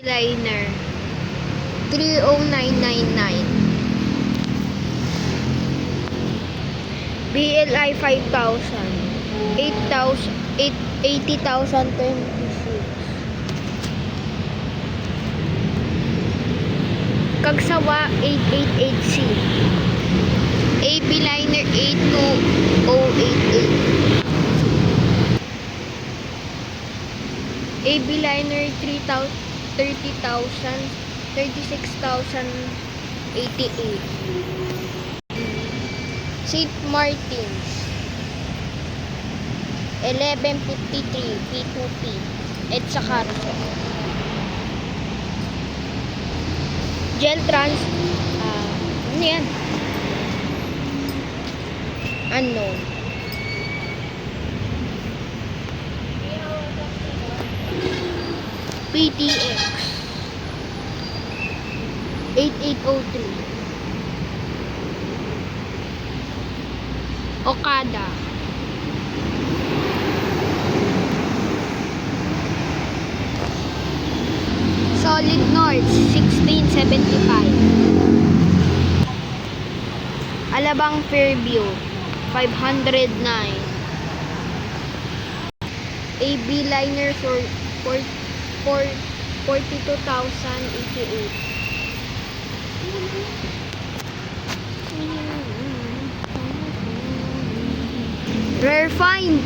Liner 30999 BLI 5,000 8,000 80,026 Kagsawa 888C AB Liner 82088 AB Liner 30,000 36,088 St. Martins 1153 P2P EDSA Carso Geltrans ano yan? Unknown PTX 8803 Okada Solid North 1675 Alabang Fairview 509 AB Liner for 42,088 Rare find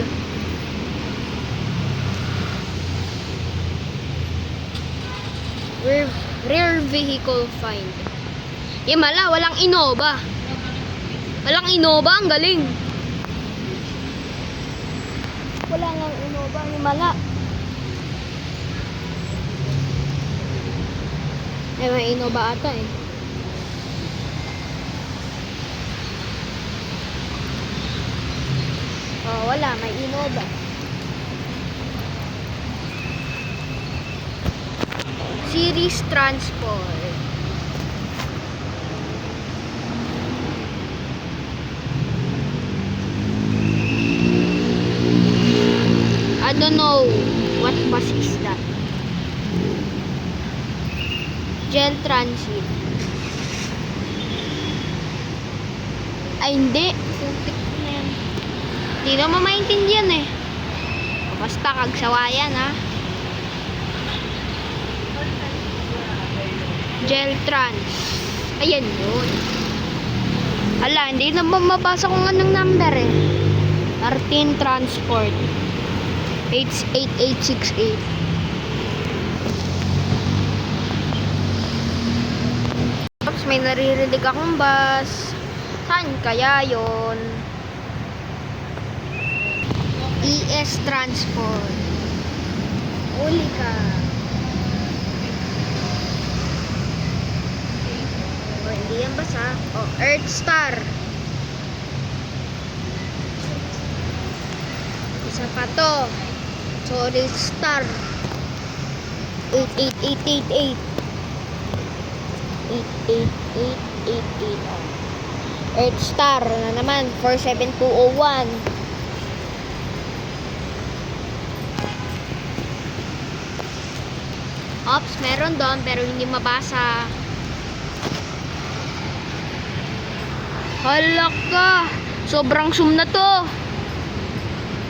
Rare vehicle find Yamala, walang Innova. Walang Innova, ang galing. Wala nang Innova, Yamala. May Innova ata eh. Oh, wala, may Innova. Series Transport. I don't know what bus is that. Gel Transit. Ay, hindi. Hindi naman maintindihan eh. Basta kagsawayan ha. Gel Trans. Ayan yun. Ala, hindi naman mabasa kung anong number eh. Martin Transport. 88868. Tapos may naririnig akong bus. Saan kaya yun? ES Transport. Uli ka. O, hindi yan basa. O, Earth Star. Isa pa to. Solid Star 88888 88888 Earth Star na naman 47201 Ops, meron doon pero hindi mabasa. Hala ka, sobrang zoom na to.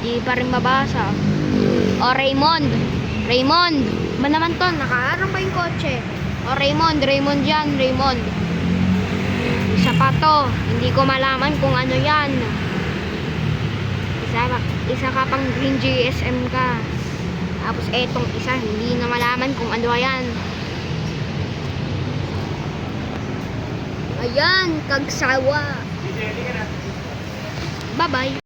Hindi pa rin mabasa. O Raymond ba naman to? Nakaharap pa yung kotse. O Raymond yan, Raymond. Isa pa to, hindi ko malaman kung ano yan. Isa ka pang green GSM ka. Tapos etong isa, hindi na malaman kung ano yan. Ayan, Kagsawa. Bye bye.